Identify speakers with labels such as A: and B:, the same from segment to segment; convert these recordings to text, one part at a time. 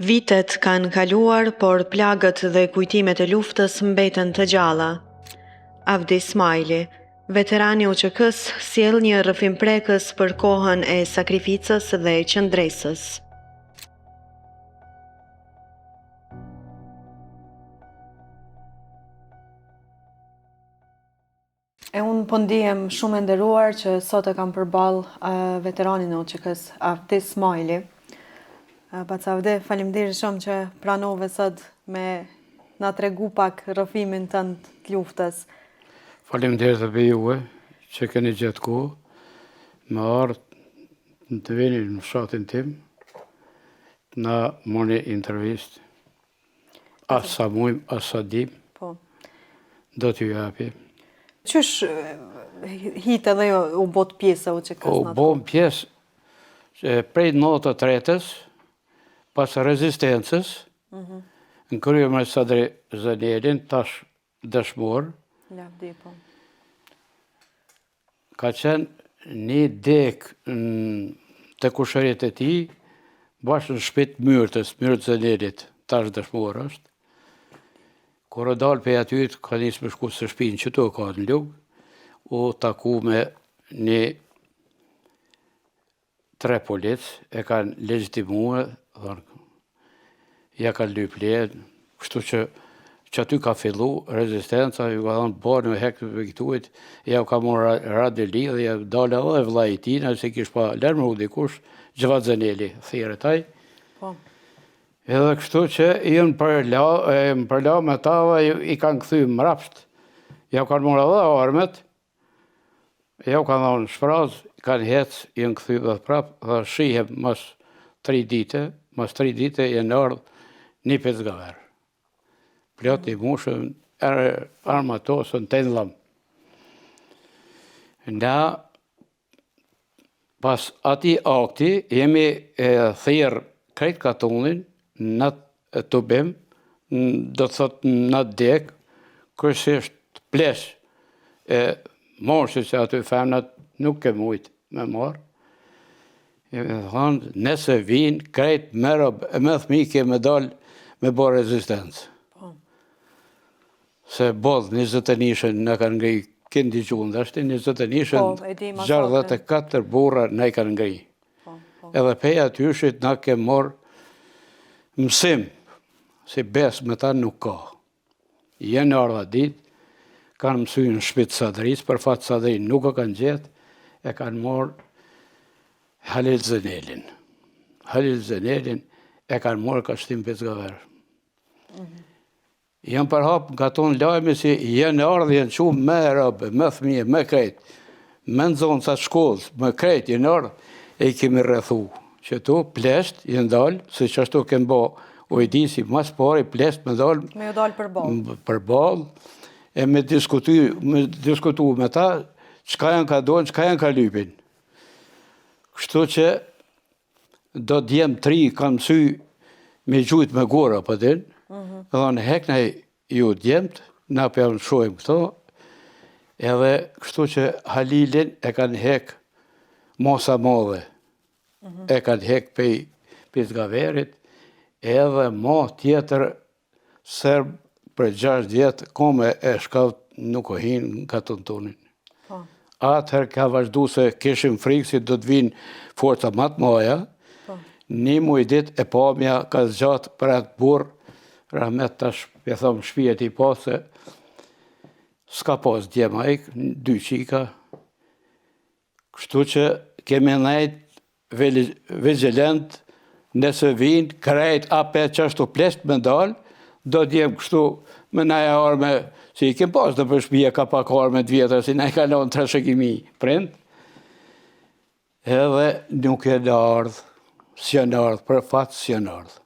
A: Vitet kanë kaluar, por plagët dhe kujtimet e luftës mbeten të gjalla. Avdi Smajli, veterani UÇK-s, sjell një rrëfimprekës për kohën e sakrificës dhe qëndresës. Unë po ndihem shumë e nderuar që sot e kam përballë veteranin e UÇK-s, Avdi Smajli. Avdi, faleminderit shumë që pranove sot me na tregu pak rrëfimin tënd të luftës.
B: Faleminderit edhe juve që keni gjetë kohë me ardhë të vini në fshatin tim, na moni intervistë. As sa mujm, as sa dim, do t'ju japi.
A: Qysh hitë edhe jo u bot pjesë UÇK-s?
B: U bom pjesë prej 93-ës, pas rezistencës, në krye me Sadri Zanelin, tash dëshmor, ka qenë një dek të kushërit e ti, bashkë në shpit Myrtës, Myrtë Zanelit, tash dëshmor është. Kur e dalë për atyt, ka njësë me shku së shpinë që to ka në lugë, u taku me një 3 polic, e kanë legjitimue, ja kanë lyp lejen, kështu që aty ka fillu rezistenca, ju ka thonë bërë në hekë të këtuit, ja ka morë Radeli dhe ja dalë edhe vllai i tij, se kish pa lërmë u dikush, Xhavat Zaneli, thirrë taj. Edhe kështu që më përla me ta i kanë kthy mrapsht, ja kanë morë edhe armet, ja kanë thonë shpraz, kanë hec, janë kthy dhe prap, dhe shihem mas 3 dite janë ardhë një pezgaver. Plot i mushën, armatosën, të ndlam. Na, pas ati akti, jemi thirë krejt katunin, në të bim, do të thot në dek, kërësisht plesh, morshë që aty femnat nuk ke mujt me marë. Jemi thonë, nëse vinë, krejt me thmi ke me dalë me bërë rezistencë. Se bodhë 21 në kanë ngri, kënë digjunë dhe ashtë, 21 64 burra në i kanë ngri. Edhe peja të yshit na ke morë mësim, si besë me ta nuk ka. Jenë ardha ditë, kanë mësuj në shpitë Sadris, për fatë Sadri nuk o kanë gjetë, e kanë morë Halil Zanelin. Halil Zanelin e kanë morë ka shtim pezgaver. Janë përhapë nga tonë lajme si jenë ardhë, janë qumë me rëbë, me thmije, me krejt, me nëzonë sa shkollës, me krejt jenë ardhë, e i kemi rrethu. Që tu plesht jenë dalë, se që ashtu kemë bo, o i di si mas pari plesht me dalë.
A: Me ju dalë për balë.
B: Për balë, e me diskutu me ta, qka janë ka dojnë, qka janë ka lypin. Kështu që do djemë 3 kanë mësy me gjujt me gora për din, dhe në hek në ju djemët, na për janë shojmë këto, edhe kështu që Halilin e kanë hek mosa modhe, e kanë hek pej pizgaverit, edhe mo tjetër sërbë për 6 vjetë, kome e shkavt nuk o hinë nga të tonin. Atëher ka vazhdu se kishim frikë si do të vinë forca matë moja, një muj dit e pamja ka zgjatë për atë burë, Rahmet tash, e thomë shpijet i po, se s'ka pas djema ik, 2 qika. Kështu që kemi nejt vigilent, nëse vinë, krejt, ape qashtu plesht me dalë, do djemë kështu me naja arme, si i kem pas në për shpije ka pak arme 2 vjetra, si na i kalon 3 shëkimi prind. Edhe nuk e në ardhë, si e në ardhë, për fatë si e në ardhë.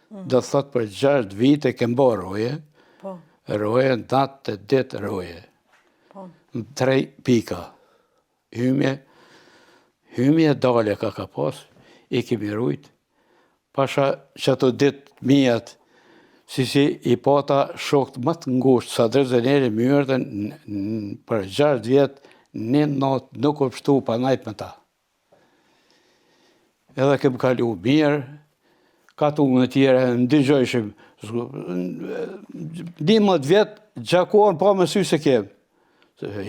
B: Do thot për 6 vite kem bo roje, roje në natë të ditë roje, në 3 pika. Hymje dalje ka pas, i kemi rujt, pasha që të ditë mijat, si i pata shokt më të ngusht, sa drezëneri mjërën për 6 vjetë, një natë nuk o pështu pa najt me ta. Edhe kem kalu mirë, katumë e tjere, ndigjojshim. 11 vjetë, gjakuan pa më sy se kemë.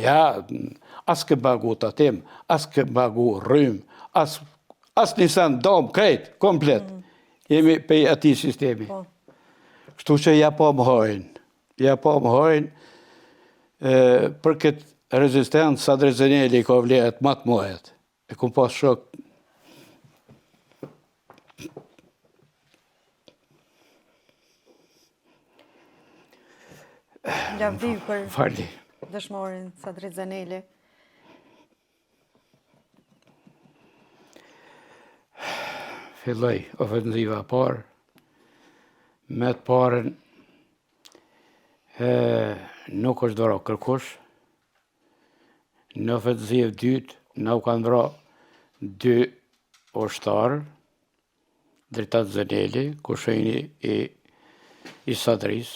B: Ja, as ke bagu të atim, as ke bagu rrym, as nisan dom, krejt, komplet. Jemi pe ati sistemi. Kështu që ja po më hojnë, për këtë rezistencë, Sadri Zeneli ka vlerët matë muhet. E kum pas shok.
A: Lavdi për
B: Fali.
A: dëshmorin Sadri Zeneli.
B: Filloj ofenziva parë. Me të parën nuk është vëra kërkush. Në ofenzivë dytë, nuk kanë vëra 2 ushtarë, Dritat Zeneli, kushejni i Sadris,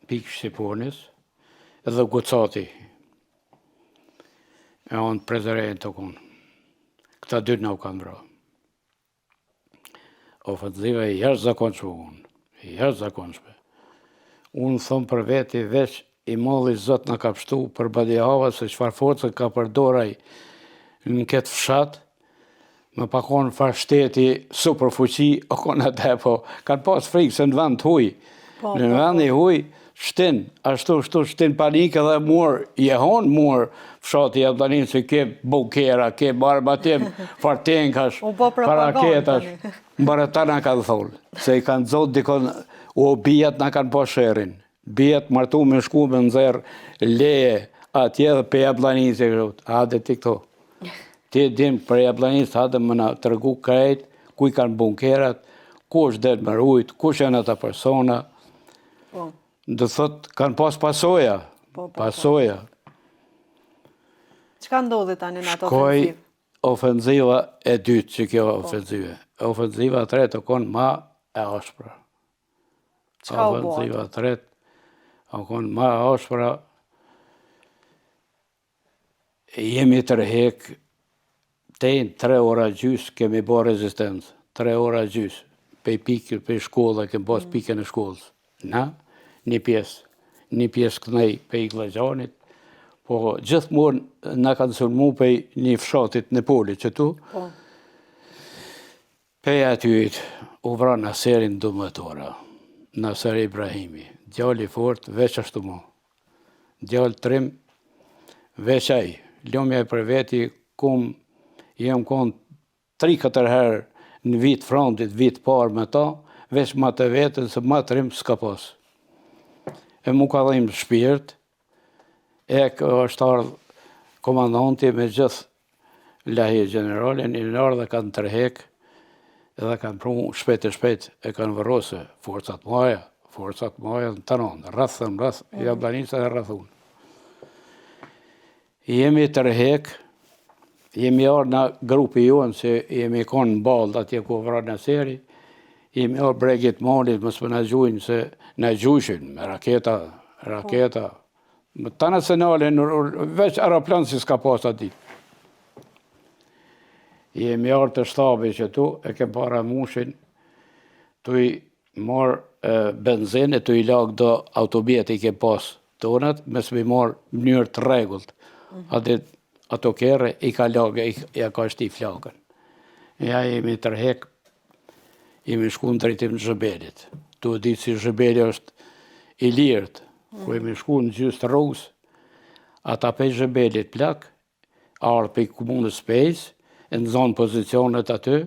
B: pikë Shqiponis, edhe Gucati. E onë prezerejnë të kunë. Këta 2 nuk kanë vëra. Ofenziva e jashtëzakonshme unë. Jashtëzakonshme. Unë thëmë për veti veç i molli Zot në ka pështu për Badiava se çfarë forcë ka përdoraj në këtë fshat, më pakon far shteti super fuqi, o konë atë po, kanë pas frikë se në vend huj. Në vend i huj, shtin, ashtu shtin panikë dhe jehon fshati Jabllanin se ke bunkera, ke barbatim, fartenkash, paraketash. Mbaretana ka thonë, se i kanë zotë dikon, bijat na kanë po shërin. Bijat martu me shku me nëzër leje, atje dhe pe Jabllanin se kërët, hade ti këto. Ti dim për Jabllanin se hade më na tërgu krejt, ku i kanë bunkerat, kush dhe më rujt, kush janë ata persona. Dë thot, kanë pas pasoja. Pasoja.
A: Çka ndodhi tani në ato
B: Shkoj
A: ofenzivë?
B: ofenziva e dytë që kjo ofenzive. Ofenziva e tretë konë ma e ashpra.
A: Çka u bë?
B: Ofenziva e tretë konë ma e ashpra. Jemi tërhek, tejnë 3 ora gjys kemi bo rezistencë. 3 ora gjys. Pe pikë, pe shkolla, kemi bos pikën e shkollës. Na, një pjesë kënej pe i Glazhanit, po gjithmonë na kanë sulmu pe një fshatit në poli që tu, pe atyjt u vra Naserin Dumëtora, Naser Ibrahimi, djali fort, veç ashtu mu, djali trim, veç aj, lomja e për veti, jem konë 3-4 herë në vit frontit, vit parë me ta, veç ma të vetën, se ma trim s'ka pas. E mu ka dhejmë shpirt, është ardhë komandanti me gjithë lahje generalin, i në ardhë dhe kanë tërhek, edhe kanë prunë shpejt e kanë vërose forcat maja në të nëndë, rrëth, Jabllanin se dhe rrëthun. Jemi tërhek, jemi arë në grupi jonë, se jemi konë në balë, atje ku vra në seri, jemi arë bregit malit, mësë më në gjujnë, se në gjujshin, me raketa, të nacionalin, veç aeroplan si s'ka pas ati. Jemi arë të shtabi që tu, e ke para mushin, tu i marë benzinë, tu i lagë do autobjet i ke pas tonat, mes me marë mënyrë të regullt. Ato kere i ka lagë, ja ka shti flakën. Ja jemi tërhek, jemi shku në drejtim në Zhëbelit. Tu e ditë si Zhëbeli është i lirt, ku jemi shku në gjysë të rrugës, ata pej Zhëbelit plak, ardhë pej komunës Pejs, e në zonë pozicionet aty,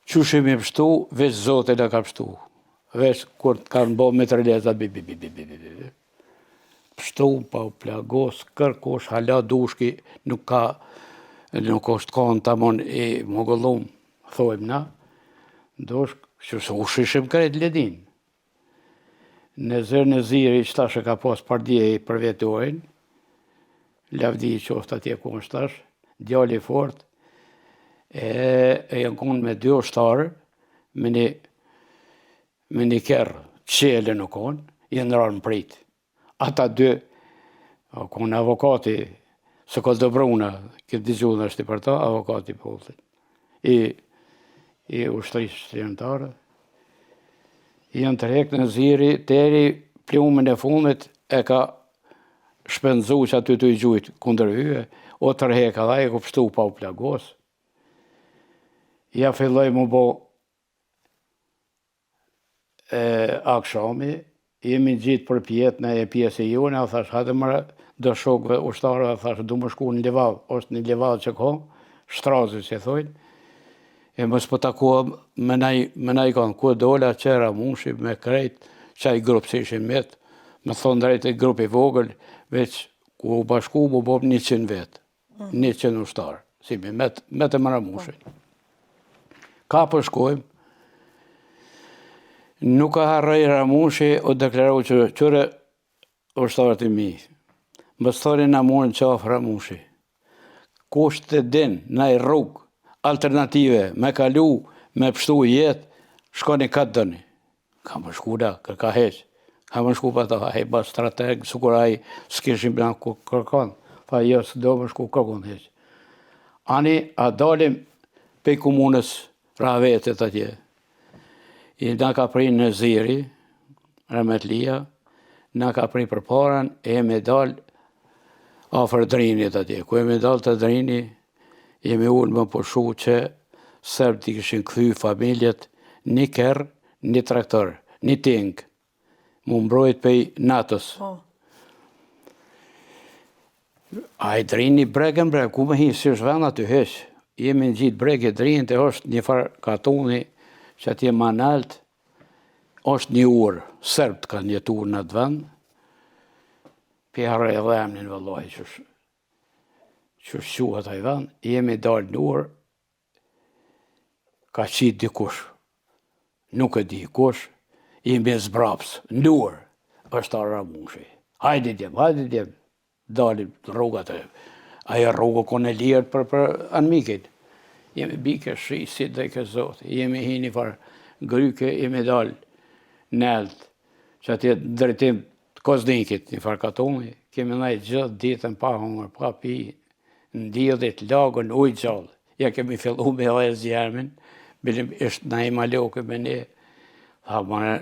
B: që shemi pështu, veç Zotin e ka pështu. Veç kur të kanë bo metreleza, pështu, pa u plagos, kërkosh, hala dushki, nuk është kanë të amon i mogollum, thojmë na, ndoshk, që u shishim krejt ledin. Në zërë në ziri, që tash e ka pas pardje i përvetojnë, lavdi i qoftë atje ku është tash, djali fort, e janë konë me 2 ushtarë, me një kerë, qele në konë, janë rarë në pritë. Ata 2, konë avokati, së këtë Dobruna, këtë dizhuna është i për ta, avokati pëllëtin. i ushtrisë shqiptare. Janë tërhek në ziri, deri plumën e fundit e ka shpenzu që aty të i gjujt kundër hyje, o tërhek edhe e ku pështu pa u plagos. Ja filloj mu bo akshami, jemi gjitë për pjetë në e pjesë e jone, a thash, hajde mëra do shokve ushtarë, a thash, du më shku në Livav, është një Livav që ka, Shtrazi që thojnë, e mos po takua me naj kanë, ku dola qera mushi me krejt, qaj grupë që ishin metë, me thonë drejt e grupi vogël, veç ku u bashku mu bo 100 vetë, 100 ushtarë, si me të mëra mushin. Ka përshkojmë, nuk ka harrej Ramushi o deklaru që qëre ushtarët i mi. Më thori na morën qafë Ramushi. Kusht të din, na i rrugë, alternative, me kalu, me pështu jetë, shkoni ka të dëni. Ka më shku da, kërka heqë. Ka më shku pa ta, hej ba strategë, sukur aj s'kishim blan kërkan. Pa jo, s'do më shku kërkon heqë. Ani, a dalim pe komunës Ravetit atje. I na ka prej në ziri, Rametlia, na ka prej për paran, e jemi dal afer drinit atje. Ku jemi dal të drini, jemi ullë më përshu që Serb t'i kishin këthy familjet një kerë, një traktor, një ting, mu mbrojt pej natës. A i drini bregën breg, ku me hi si shvena të heqë. Jemi në gjitë bregë drinit, e është një farë katoni, që atje ma nalt, është një urë, Serbt kanë jetuar në atë vend, pjera e dhemnin vëllohi që shquat ai vend, jemi dalë në urë, ka qitë dikush, nuk e di kush, jemi zbraps, në urë, është Ramushi. Hajde djem, dalim rrugat e, ajo rrugë kone lirë për anmikin. Jemi bike shi, si dhe ke zotë, jemi hi një farë gryke, jemi dalë nëllët, që atje drejtim të Koznikit, një farë katoni, kemi najtë gjithë ditën pa hongër, pa pi, në djedhit, lagën, ujtë gjallë. Ja kemi fillu me dhe zjermin, bilim ishtë na i maloke me ne, tha mëne,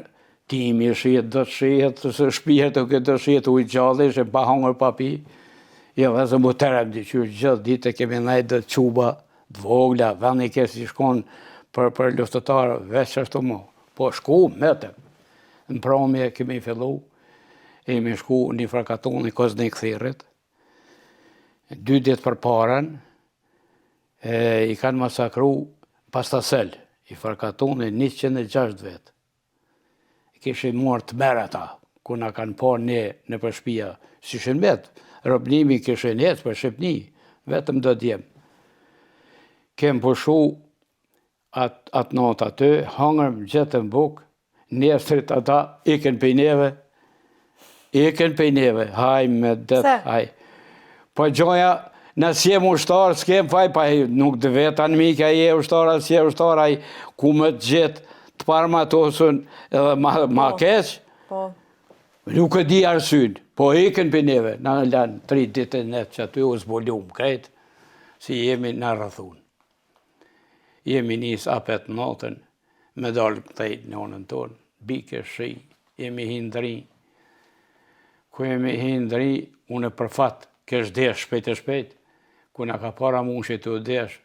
B: ti imi shihet, do të shihet, se shpihet të këtë do shihet ujtë gjallë, ishe pa hongër, pa pi, ja dhe se mu terem dyqyr, gjithë ditë kemi najtë dhe quba, të vogla, vend i kesë i shkon për luftëtarë, veç ashtu mo. Po shku, metëm. Në pramje kemi fillu, jemi shku një frakatoni Koznik Thirit, 2 ditë për paren, i kanë masakru Pastasel, i frakatoni 106 vetë. Kishin morë të merë ata, ku na kanë parë ne në përshpia, si shën vetë, rëbnimi kishin jetë për Shqipni, vetëm do djemë. Kem përshu atë natë aty, hangërm gjetëm bukë, njeftrit ata iken pej neve, haj me det, haj. Po gjoja, nësë jem ushtarë, s'kem faj, pa nuk dhe vetan mike, a je ushtarë, as je ushtarë, aj ku më të gjetë të parmatosën edhe ma keqë, nuk e di arsyn, po iken pej neve, na lanë 3 ditë e netë që aty u zbolum krejtë, si jemi në rrëthunë. Jemi njës apet natën, me dalë këtejt në onën tonë, bike shi, jemi hindri. Ku jemi hindri, unë për fatë, kesh desh shpejt e shpejt, ku na ka para mushit të desh,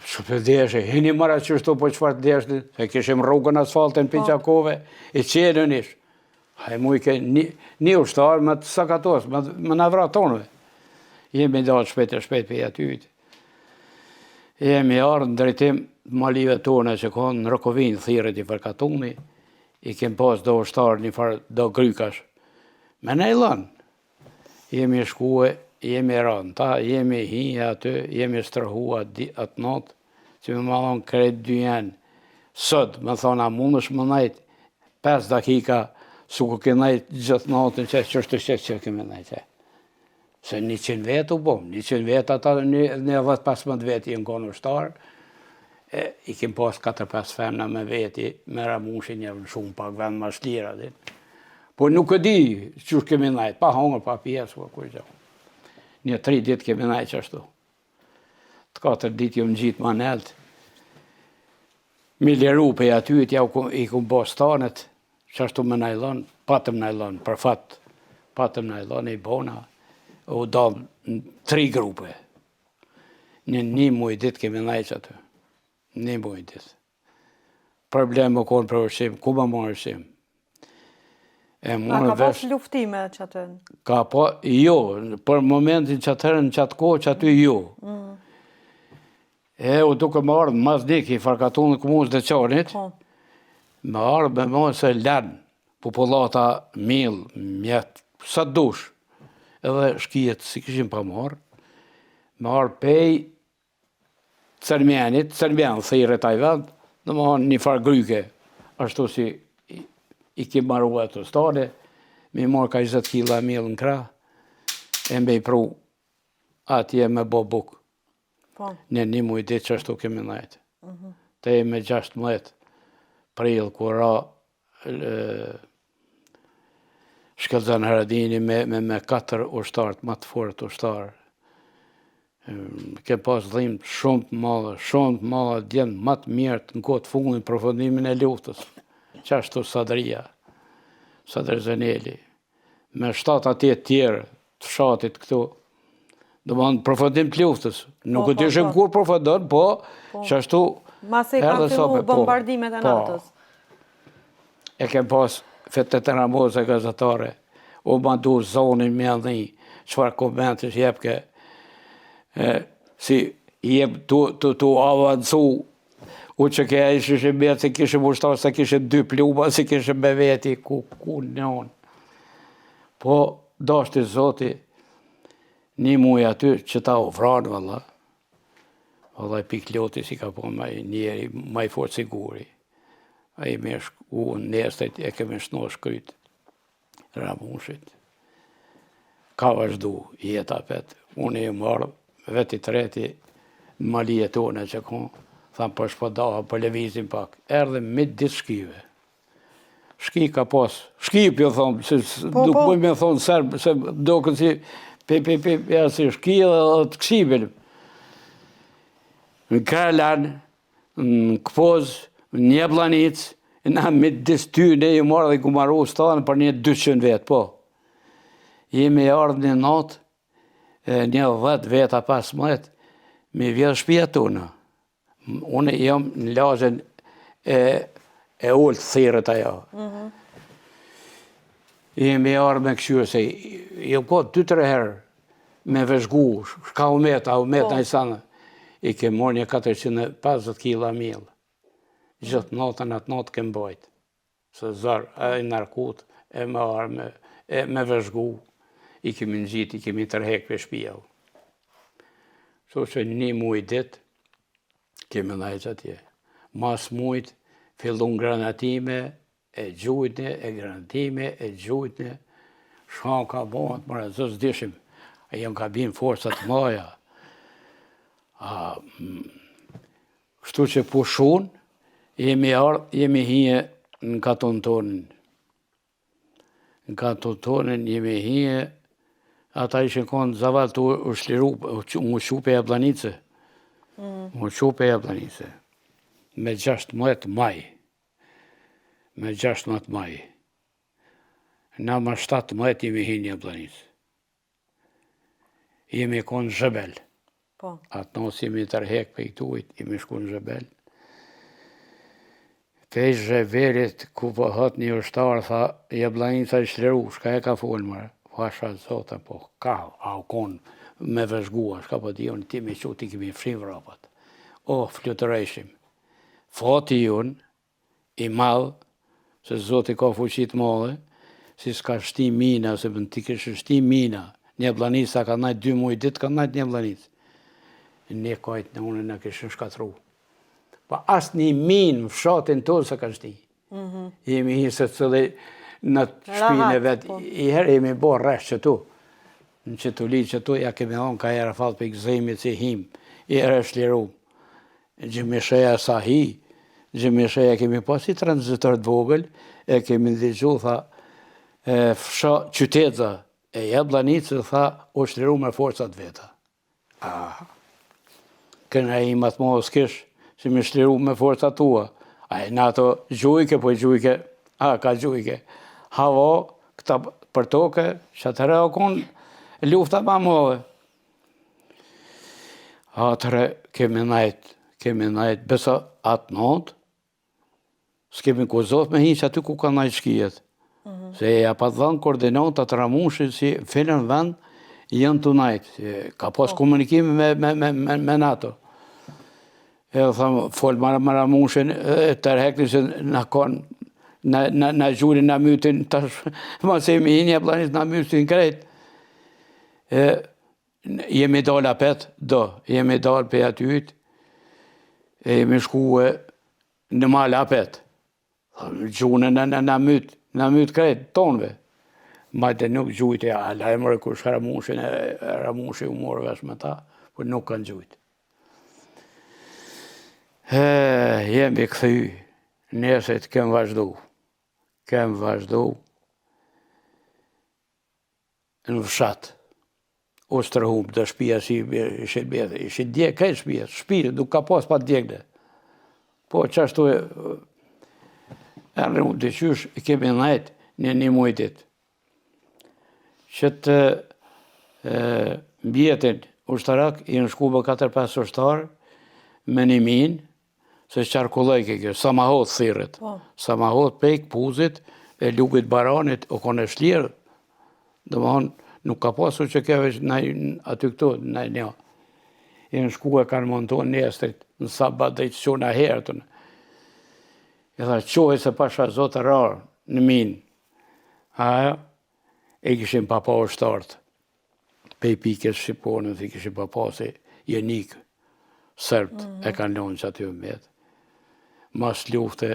B: shpët desh, hini mara qështu po qëfar të desh, se kishim rrugën asfaltën për Qakove, e qenën ish. Haj mu i ke një ushtarë, me të sakatos, me në vratonëve. Jemi dalë shpejt e shpejt për atyjtë. Jemi ardhë në drejtim malive tone që konë në Rokovinë, Thirit i Fërkatuni, i kem pas do ushtarë një farë do grykash. Me ne i lanë. Jemi shkue, jemi ranë, ta jemi hinja aty, jemi strëhua atë natë, që me më thonë kretë 2 janë. Sot, me thonë, a mund është më najtë 5 dakika, su ku ke najtë gjithë natën që që keme najtë. Se 100 vetë u bom, 100 vetë ata në 10-15 vetë i në konë ushtarë, i kem pas 4-5 femna me veti, me Ramushin një shumë pak vend ma shlira. Po nuk e di që kemi najtë, pa hongër, pa pjesë, po kuj gjo. Një 3 ditë kemi najtë që ashtu. Të 4 ditë ju më gjitë ma neltë. Mi liru për aty, i ku bo stanet, që ashtu me najlon, patëm najlon, për fat, patëm najlon e i bona, u dam në 3 grupe. Në 1 muaj dit kemi najtë aty. 1 muaj dit. Problem më konë për ushqim, ku më morë ushqim?
A: A ka pas luftime që atë?
B: Ka po, jo, për momentin që atërën, që atë kohë, që aty jo. U duke më ardhë mas diki, farkatunë në komunës dhe qanit, më ardhë me më se lanë, populata milë, mjetë, sa dush, edhe shkijet si këshim pa marë, më ardhë pej Cërmjanit, thire taj vend, në më hanë një farë gryke, ashtu si i kim marru e të stane, mi marë ka 20 kila milë në kra, e mbe i pru atje me bo bukë. Në 1 muaj ditë që ashtu kemi najtë. Te me 16 prill, kur ra Shkëllxan Haradini me 4 ushtarët, më të fortë ushtarë. Ke pas dhimë shumë të madhe, djenë më të mirë në kohë të fundit përfundimin e luftës. Qashtu Sadria, Sadr Zeneli, me 7 atje tjerë të fshatit këtu, do më në përfundim të luftës. Nuk të ishim kur përfundon, po qashtu...
A: Masi kanë fillu bombardimet e natës.
B: E kem pas fetet e Ramoze gazetare, u mandu zonin me andhi, qëfar komentës jepke, si jep tu avancu, u që ke ishim betë se kishim ushtarë, se kishim 2 pluma, se kishim me veti, ku njën. Po, dashti zoti, 1 muaj aty, që ta u vranë, valla. Valla i pikloti si ka po njeri, maj fort siguri. A i me shku në nestet, e kemi shno shkryt, Ramushit. Ka vazhdu, jeta pet. Unë i marrë, veti treti, në malije tone që konë, thamë për shpodaha, për levizin pak. Erdhe me disë shkive. Shki ka pas, shki pjo thomë, se nuk mëj me thonë serbë, se do kësi, si shki dhe të kësibin. Në Karlan, në Këpoz, në Njeblanic, na me disë ty, ne ju marrë dhe ku marru stanë për një 200 vetë, po. Jemi ardhë një natë, një 10 veta 15, me vjedhë shpia tona. Unë jam në lagjen e ullë të thirët ajo. Jemi ardhë me këshyrë, se jam ko 2-3 herë me vëzhgu, shka umet në i sanë, i ke morë një 450 kila milë. Gjithë natën atë natë kem bajtë. Se zërë, e narkut, e me arme, e me vëzhgu, i kemi në gjitë, i kemi tërhek për shpijau. So që 1 muaj ditë, kemi najtë atje. Mas mujtë, fillun granatime, e gjujtne, shkan ka bëndë, mëra zës dishim, e jam ka binë forësat maja. Kështu që pushun, jemi hije në katon tonin. Në katon tonin jemi hije, ata ishin konë zavall të ushliru, më shupe e Jablanice. Më shupe e Jablanice. Me 16 maj. Me 16 maj. Na ma 17 jemi hije në Jablanice. Jemi konë Zhebel. Atë nësë jemi tërhek për i tujt, jemi shku në Zhebel. Pej Zhebelit, ku pëhët një ushtarë, tha, Jablanica i shleru, shka e ka folë mërë? Pasha zote, po, ka, a u konë me vëzhgua, shka po di unë, ti me që ti kemi frim vrapat. Flutëreshim. Fati unë, i madhë, se zote ka fuqit madhe, si s'ka shti mina, se më ti kështë shti mina, një Jablanica ka najtë 2 muaj ditë, ka najtë një Jablanica. Një kajtë në unë në kështë shkatru. Pa asë një minë më fshatin tonë se ka shti. Jemi hi se cëllë në shpinë e vetë. I herë jemi bo rreshtë që tu. Në që tu li që tu, ja kemi onë ka herë falë për i këzëjmi që him. I herë është liru. Gjimishëja sa hi. Gjimishëja kemi pas i tranzitor të vogël. E kemi ndihgju, tha, qytetëza e Jablanicë, tha, është liru me forcat veta. Kënë e i matë mohë s'kish, që me shliru me forca tua, Ai në ato gjujke, po gjujke, ka gjujke. Havo, këta për toke, që atëre o konë lufta ma mëve. Atëre kemi najt, besa atë natë, s'kemi kuzot me hiq aty ku ka najt shkijet. Se ja pa dhënë koordinat atë ramushit si filën vend, janë të najt. Ka pas komunikimi me NATO. E thamë, folë më ramushin, tërhekni se në konë, në gjurin në mytin, tash, ma se mi hinja planit në mytin krejt. Jemi dal apet, jemi dal për atyt, jemi shkue në mal apet. Gjunën në myt krejt, tonëve. Majte nuk gjujt, lajmërë kush ramushin u morë vesh me ta, por nuk kanë gjujt. Jemi këthy, neset kem vazhdu në fshat. O stërhum të shpia si ishe djekë, kaj shpia, nuk ka pas pa djekë. Po qashtu erë unë të qysh, kemi najt një mujtit. Që të mbjetin ushtarak, i në shku më 4-5 ushtarë, me një minë, se qarkullojke kjo, sa ma hotë thirët, sa ma hotë pejk, puzit, e lukit baranit, o kone shlirë, dhe më honë, nuk ka pasu që keve aty këtu, një. I në shku e kanë montuar njestrit, në sabat dhe i që qona herëtën. I tha, qohi se pasha zotë rarë, në minë. Aja, e kishim papa o shtartë. Pej pikës Shqiponës, i kishim papa se jenikë. Sërbët e kanë lonë që aty mbet. Mas lufte,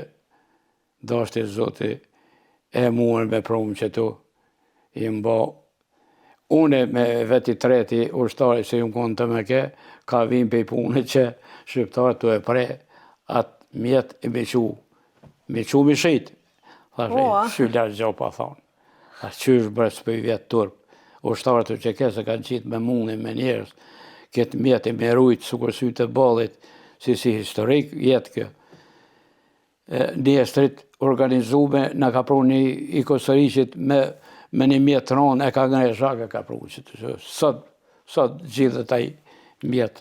B: dashti zoti, e muën me prumë që tu, i mba. Une me veti treti ushtari se ju konë të me ke, ka vim për i punë që shqiptarë të e pre, atë mjetë e me qu shit. Thashe, shyllar gjo pa thonë. A qysh bërës për i vjetë turp. Ushtarë të që ke se kanë qitë me munin me njerës, këtë mjetë me rujtë, sukur sy të balit, si historik, jetë kjo. Njestrit organizume, në ka pru një i Kosërishit me një mjetë ronë, e ka nga e shaka ka pru që sot gjithë taj mjetë.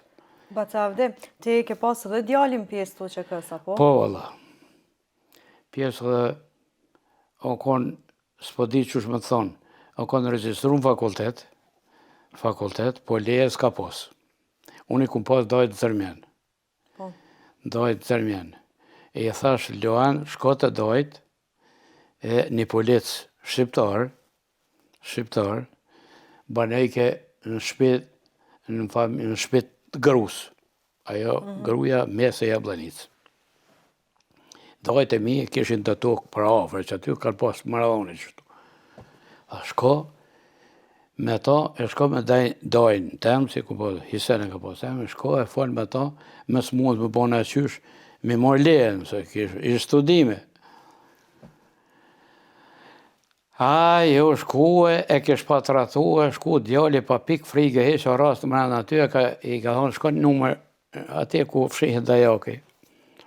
A: Bacavde, ti ke pasë dhe djalin pjesë të që kësa, po?
B: Po, valla. Pjesë dhe, o konë, s'po di që shme të thonë, o konë registru në fakultet, po leje s'ka posë. Unë i kum pas dojtë zërmjen. Dojtë zërmjen. E i thash, Luan, shko të dojtë, e një polic shqiptar, banejke në shpit grus. Ajo, gruja mes e Jablanicë. Dojtë e mi kishin të tokë për afrë, që aty kanë pas maradoni qëtu. A shko, me ta, e shko me dajnë temë, si ku po Hisene ka po temë, shko e falë me ta, me s'mund me bona qysh, me mor lejen, se i studime. Jo, shku e kish pa të ratu, shku djali pa pik frige, heqa rast më rënda aty, i ka thonë, shko në numër, atje ku fshihet dajaki,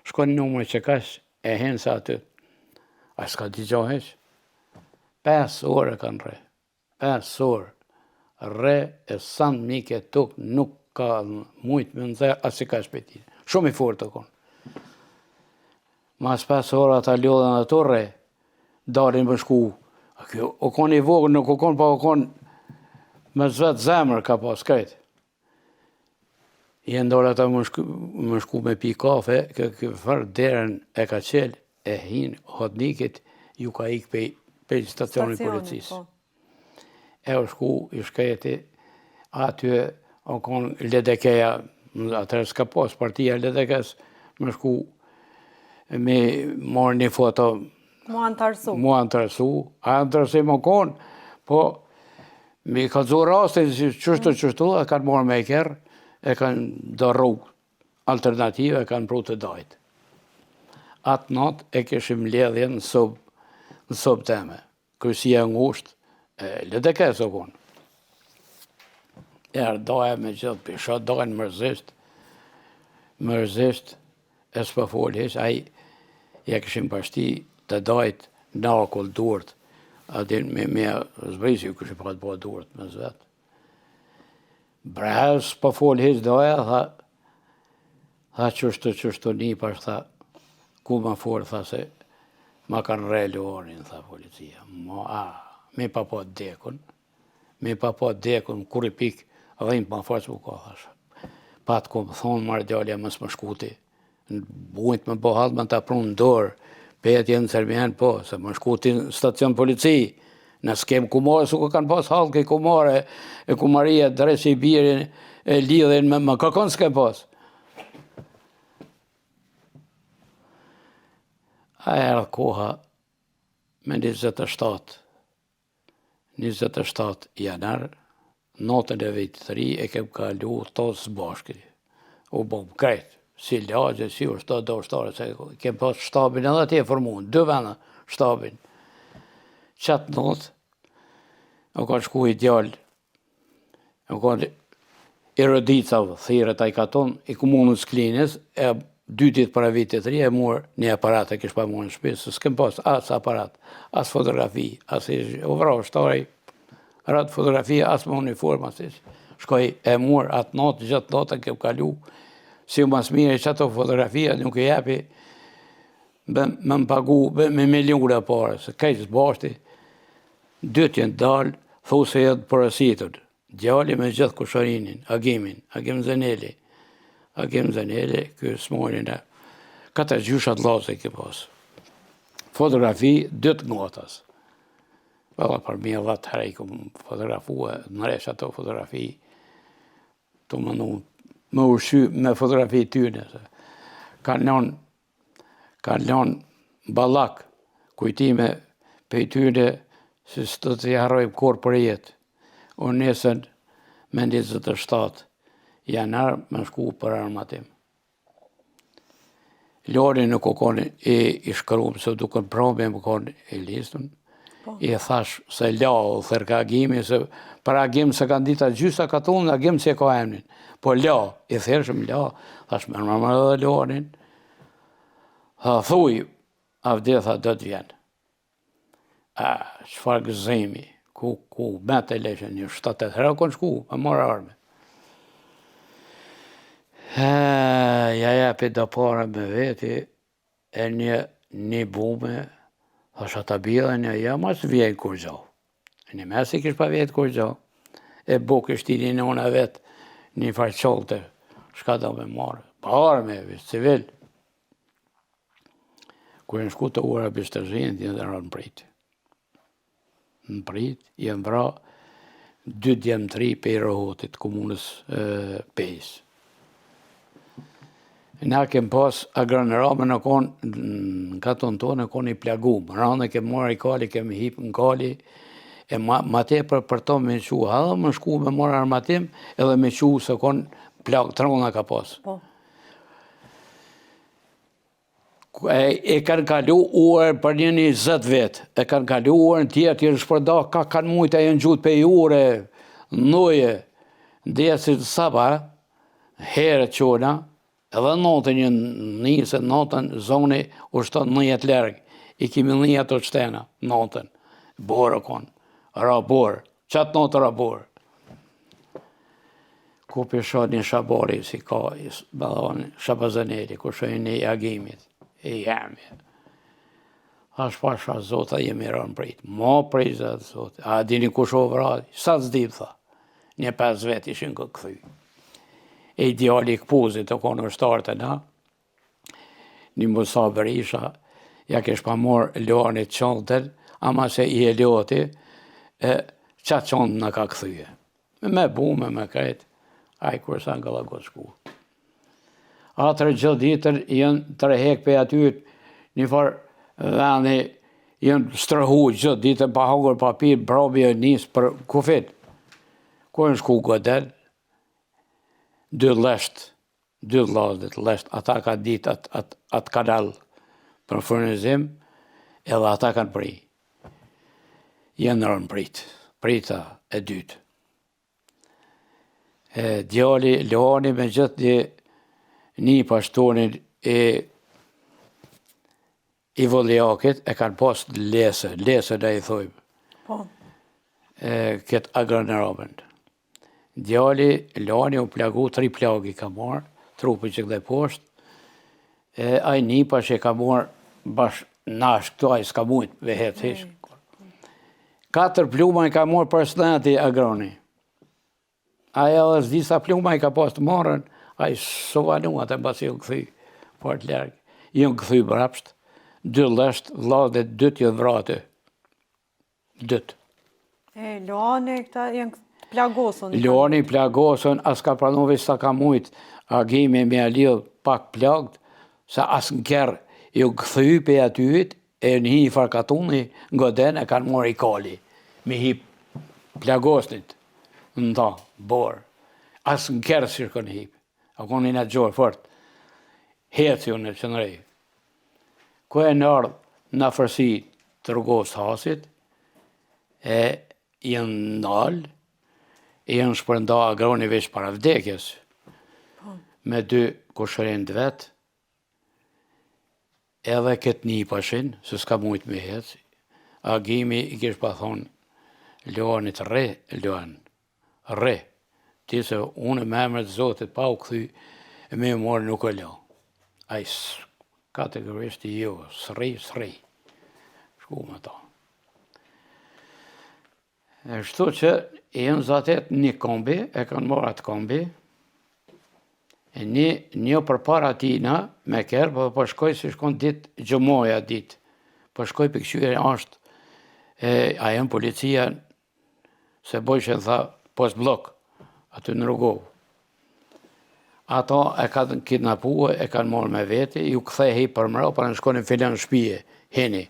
B: shko në numër që kash e henë sa aty. A s'ka di gjo heq? 5 orë kanë re, 5 orë. Re e sanë mike tuk nuk ka mujtë me nëzhe, asë ka shpetin. Shumë i fort të konë. Mas 5 orë ata lodhen ato re, dalin më shku. O konë i vogë, nuk o konë, pa o konë me zvetë zemër ka pas krejtë. Jenë dalë ata më shku me pi kafe, këfër derën e ka qelë, e hinë hodnikit, ju ka ikë pej stacionin policisë. E o shku i shkreti, aty o konë ledekeja, atër s'ka pas partia ledekes, më shku me marrë një foto.
A: Mua antarësu.
B: A antarësi më konë, po mi ka dzu rastin, qështu, e kanë marrë me i kërë, e kanë do rrugë alternative, e kanë pru të dajtë. Atë natë e këshim ledhjen në sobë teme. Kërësia ngusht, ledekes o konë. Daja me gjithë pisha, dajnë mërzisht, e s'pa folë heq, ja kishim bashti të dajt nakull durët, atin me zbrisi ju kishim pa të bëha durët me zvetë. Bres, po fol hiç doja, tha qështu një pash, tha, ku ma fol, tha se ma kanë reluarin, tha policia. Me pa po dekun, kur i pik, dhejmë ma faqë u ka, thash. Pat ku më thonë, marrë djalja mës më shkuti, bujt me bo halë, më të prunë në dorë, petje në Serbian, po, se më shkuti në stacion polici, në skem kumare, su kanë pas halë këj kumare, e kumaria, drejt që i birin, e lidhen me më kakon s'ke pas. A erë koha me 27 janar, notën e vitit të ri, e kem kalu tosë bashkë. U bom krejt, si lagje, si ushtar, do ushtare, se kem pas shtabin edhe atje formuar, 2 vena shtabin. Qatë notë, u ka shku i djallë, u ka i rëdica, thirët a i katon, i komunës Klinës, e 2 ditë para vitit të ri, e murë një aparat, e kish pa murë në shpisë, se s'kem pas as aparat, as fotografi, as i uvra ushtari, ratë fotografi, as me uniform, as ish. Shkoj e murë atë natë, gjatë natën kem kalu, si u mas mire që ato fotografia nuk e jepi, me më pagu me miliona pare, se kajtë zbashti, 2 jenë dalë, thu se jetë porositur. Djali me gjithë kusharinin, Agim Zaneli. Agim Zaneli, kjo smorin e 4 gjyshat laze ke pas. Fotografi, 2 ngatas. Valla për mi e 10 herë i kom fotografua, në resh ato fotografi, të më ushy me fotografi tyne. Kanë lanë balak, kujtime pe tyne, se së të të jarojmë korë për jetë. Unë nesën me 27 janar me shku për armatim. Lori nuk o konë i shkërum, se duke në probe më konë i listën. I thash se lao, thërë ka Agimi, se për Agim se kanë dita gjysa ka tonë, Agim se ka emnin. Po lao, i thërshëm lao, thash me në edhe Lorin. Tha thuj, avde tha do të vjenë. Qëfar gëzimi, ku, me të leshen, një 7-8 herë konë shku, me marë arme. Ja jepi do pare me veti, e një bume, thash ata bjellën, ja mas vjen kur gjo. Një mes i kish pa vjetë kur gjo. E buk ishti një nëna vetë, një farqolte, shka do me marë. Pa arme, civil. Kër në shku të ura bishtërzin, jenë dhe rënë prit. Në prit, jenë vra 2 djemëtri pe i rohotit, komunës Pejs. Na kem pas agronërame në konë, në katon tonë, në konë i plagumë. Rane kem marë i kali, kem hipë në kali, e ma te për to me qu, hadhe më shku me marë armatim, edhe me qu se konë plagë, trona ka pas. E kanë kalu uër për një 20 vetë, e kanë kalu uër në tjetë, i rëshpërda, ka kanë mujtë e në gjutë pe jure, noje, dhe si të saba, herë qona, edhe notën një njëse, notën zoni u shtonë në jetë lërgë, i kimi një ato qtena, notën, borë konë, ra borë, qatë notë ra borë. Ku pisho një shabari, si ka, Shabazaneli, ku shojnë një Agimit, i jemi. Thash pasha, zota, jemi rënë prit. Ma prizat, zota. A dini ku shohë vrati? Sa t'zdim, tha. Një 5 vet ishin këthy. E ideali këpuzit të konë vështartë na. Një Musa Berisha, ja kesh pa morë Loanit qëndën, ama se i e loti, qatë qëndë në ka këthyje. Me bume, me krejtë, a i kërësa nga lagot shku. Atër gjithë ditër jenë të rehek për atyt, një farë vendi jenë strëhu gjithë ditër, pa hongër papir, brabi e njësë për kufit. Kërë në shku godel, 2 lesht, 2 lazët, lesht, ata ka ditë atë kanal për furnizim, edhe ata kanë pri. Jenë rënë prit, prita e dytë. Djali, Loani me gjithë një pashtonin i Voljakit e kanë pas lese dhe i thojmë,
A: Po.
B: këtë agronerabën. Djali, Lani, u plagu, 3 plagi ka marë, trupin që këdhe poshtë, a i nipa që ka marë bash nash këto, a i s'ka mujt me hetë hish. 4 pluma i ka marë personati agroni. Aja dhe s'di sa pluma i ka pas të marën, a i sovanua të mbasi ju këthy, fort lërgë. Ju këthy brapsht, 2 lësht, vla dhe 2 jë vrate. 2.
A: Luani, këta janë plagosën.
B: Luani plagosën, as ka pranove sa ka mujt, agimi me alidh pak plagt, sa as në kërë ju këthy pe atyit, e në hi farkatuni, nga den e kanë mori kali, me hi plagosnit, në ta, borë. As në kërë si shkën hip, a koni në gjorë fort, heci unë në qënërej. Ko e në ardhë në fërsi të rrugos hasit, e janë nalë, e janë shpërnda agroni veç para vdekjes, me 2 kushërin të vetë, edhe këtë një pashin, se s'ka mujt me hecë, agimi i kish pa thonë, Luanit re, Luan, re, ti se unë me emër të Zotit pa u këthy, e me morë nuk e lo. A i kategorisht i jo, s'ri. Shku me ta. E shtu që i janë zatet një kombi, e kanë marrë atë kombi, e një për para tina, me kërë, po shkoj si shkon ditë gjëmoja ditë. Po shkoj për këshyre ashtë, a janë policia, se bojshë tha, post blok, aty në rrugovë. Ato e kanë kidnapue, e kanë morë me veti, ju këthej hi për mëra, për në shkonin filan shpije, heni,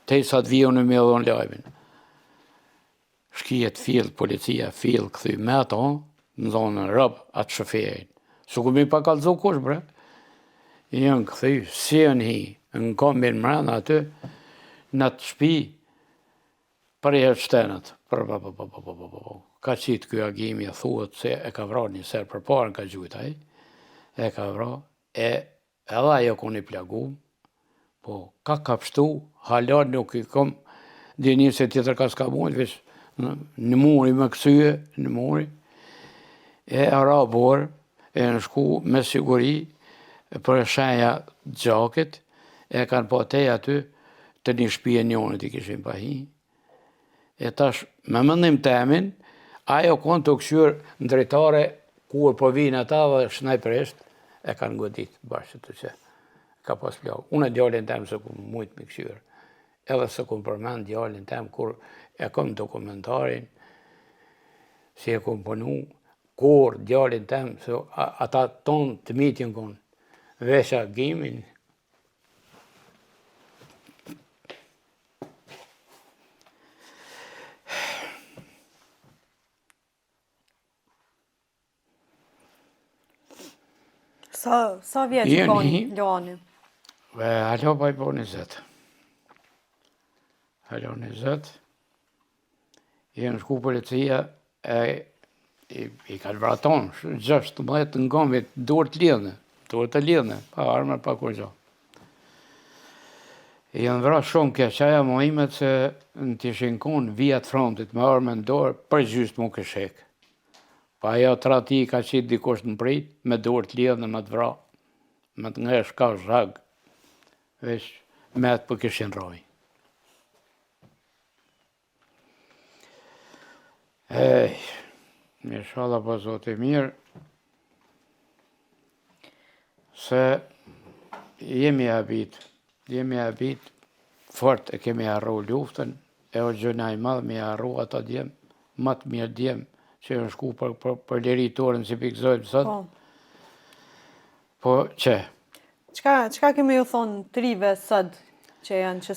B: te i sa të viju në me dhon lajmin. Shkijet fill, policia fill, këthy me ato, në zonë rëbë atë shëfejnë. Su ku mi pa kalëzu kush, bre. Jënë këthy, si në hi, në kombin mërana aty, në të shpi, për e shtenët. Ka qitë kjo agimi, thuhet se e ka vra një serë për parën ka gjujtaj, e ka vra, edhe ajo ku një plagu, po ka kapshtu, halar nuk i kom, dhe një se tjetër ka s'ka mujt, vish në muri me kësye, në muri, e ara borë, e në shku me siguri, për shenja gjakit, e kanë po tej aty, të një shpije njonit i kishim pa hi, e tash, me mëndim temin, ajo konë të këshyrë në drejtare, kur po vinë ata dhe shnajperisht, e kanë godit bashkë të që ka pas plagë. Unë e djallin tem se ku mujtë me këshyrë, edhe se ku përmend djallin tem, kur e kom dokumentarin, si e kom punu, kur djallin tem, se ata tonë të mitin konë, vesha gimin,
A: Sa vjetë konë Luani?
B: Halo pa i po 20. Halo 20. Jenë shku policia, i kanë vraton, 16 në gomit, dorë të lidhne, pa arme, pa kur gjo. Jenë vra shumë keqaja mohimet se në të ishin konë vijat frontit me arme në dorë, për gjysë mu këshek. Pa ajo trati ka qitë dikush në prit, me dorë të lidhne me të vra, me të nga shka zhag, veç me atë për këshin roj. Një shala pa zote mirë, se jemi habit, fort e kemi arru luftën, e o gjëna i madhë me arru ata djemë, matë mirë djemë, që në shku për liritorën si pikëzojmë sot. Po, që?
A: Qka kemi ju thonë trive sëd që janë që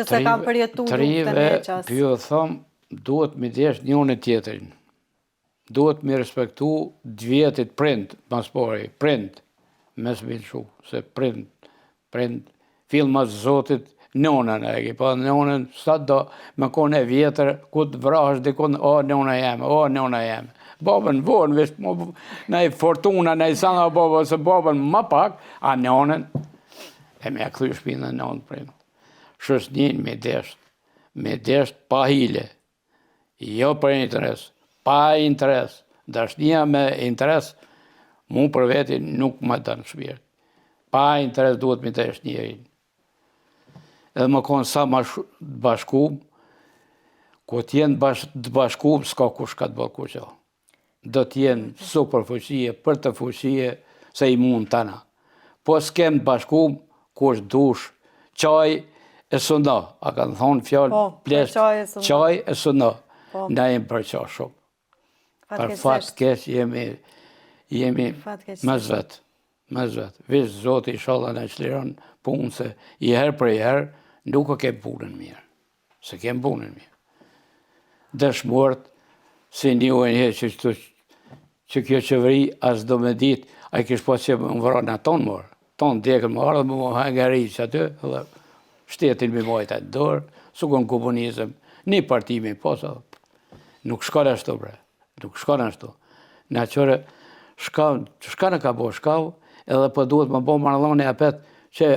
A: se kam përjetu luftën e qas?
B: Trive, pjo thëmë, duhet me desh njën e tjetërin. Duhet me respektu dvjetit prind, mas pori, prind, mes me shu, se prind, filmat zotit, nonën e ki, pa nonën, sa do me kone vjetër, ku të vrash dikon, o nona jeme. Babën vonë, vesh, nej fortuna, nej sana babën, se babën më pak, a nonën, e me a këthy shpinë në nonë prind. shoqnin me desht pa hile, jo për interes, pa interes, dashnia me interes, mu për veti nuk më dënë shpirt. Pa interes duhet me të eshtë njerin. Edhe më konë sa ma bashkum, ku t'jenë bashkum, s'ka kush ka të bërë kuqo. Do t'jenë super fuqie, për të fuqie, se i mund tëna. Po s'kem bashkum, kush dush, qaj e suna, a kanë thonë fjallë plesht, qaj e suna. Na jem për qa shumë. Për fat keq jemi me zvet. Vish Zoti inshallah na çliron punë se i herë për i herë nuk e kem punën mirë. Se kem punën mirë. Dëshmort si një që kjo qeveri as do me dit, a i kish po që më vrona ton morë. Ton dekën më ardhë, më hangari që aty, dhe shtetin me mojta të dorë, su kon komunizëm, një partimi posa. Nuk shkon ashtu, bre. Nuk shkon ashtu. Na qëre, shka në ka bo shkau, edhe për duhet më bo marloni apet që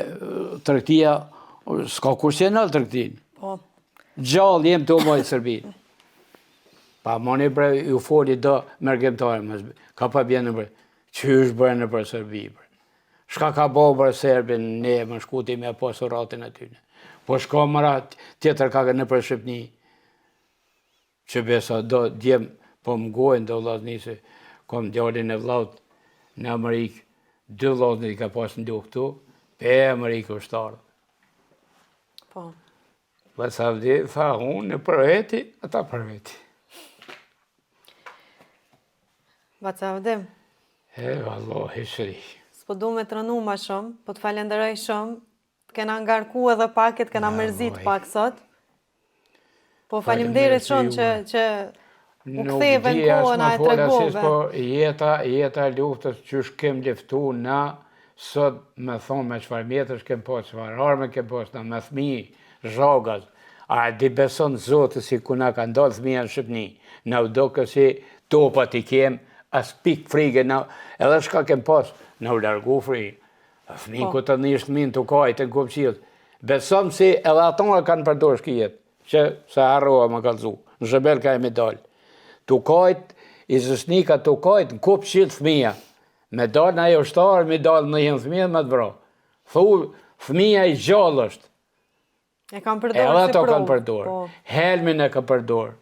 B: tërktia, s'ka kur që e nëllë tërktin. Gjallë jem të umojtë Sërbinë. Pa moni bre, ju foli do mërgjemtare, ka pa bjenë bre, që është bre në për Sërbi, bre. Shka ka bo bre Serbin, ne më shkuti me posë ratin atyne. Po shko mëra tjetër ka në për Shqipni, që besa do djem, po më gojnë do vlasni se kom djallin e vlaut në Amerikë, 2 vlasni ka pas në do këtu, pe Amerikë është ardhë.
A: Po.
B: Sa vdi, tha unë në për veti, ata për veti.
A: Bacavdim.
B: Vallahi shri.
A: S'po du me të rënu ma shumë, po të falenderoj shumë, të kena ngarku edhe pak, të kena mërzit pak sot. Po falimderit shumë që u ktheve në kohën a e tregove.
B: Po jeta luftës që shkem liftu na, sot me thonë me qëfar mjetër shkem po qëfar arme kem po na me thmi, zhogat. A di beson Zotë si kuna ka ndodhë thmija në Shqipni. Na u do kësi topat i kem, as pik frige, edhe shka kem pas, na u largu frige. Thmi ku të nishtë min të kajtë në kopqilët. Besom si edhe atona kanë përdor shkijet, që se arroa më kalzu, në Zhebel ka e medal. Të kajtë, i zësnika të kajtë në kopqilët thmija. Me dal në ajo shtarë, me dal në jenë thmija me të bro. Thu, thmija i gjallë është.
A: E kam përdor si
B: provë. Edhe ato kanë përdor. Helmin e ka përdor.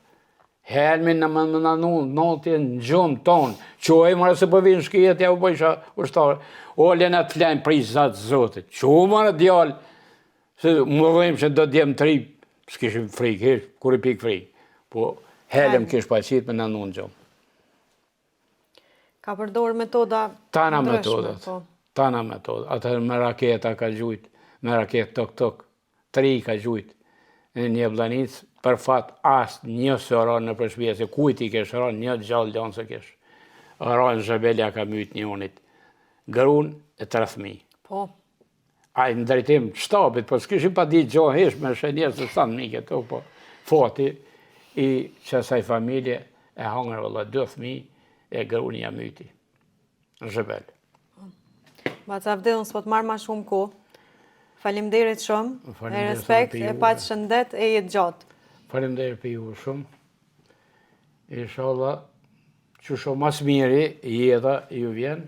B: Helmin në më nënunë, notjen në gjumë tonë. Qoj mërë se përvinë shkijet, ja u bëjsha ushtarë. Oljen atë flenë prej zatë zotit. Qoj mërë djallë, se më dhejmë që do djemë 3, s'kishim frikë, kur i pikë frikë. Po helm kish paqit me nënunë gjumë.
A: Ka përdor metoda
B: Tana metodat. Tana metodat. Atër me raketa ka gjujt, me raket tok-tok. 3 ka gjujt në një blanicë, për fat asë një së ranë në përshpje, se kujt i kesh ranë, një gjallë lanë se kesh. Ranë Zhebelja ka myt një unit. Gërun e 3.000.
A: Po.
B: A i në drejtim shtabit, po s'kishim pa ditë gjohë hish me shenjerë se sa në mike to, po fati i qësaj familje e hangër vëlla 2.000 e gërun një myti. Në Zhebel.
A: Bacavdi, unë s'po të marrë ma shumë ko. Falimderit shumë, e respekt, e pa të shëndet, e jetë gjatë.
B: Falimderit për ju shumë. Inshallah, që shumë mas miri, jeta ju vjen,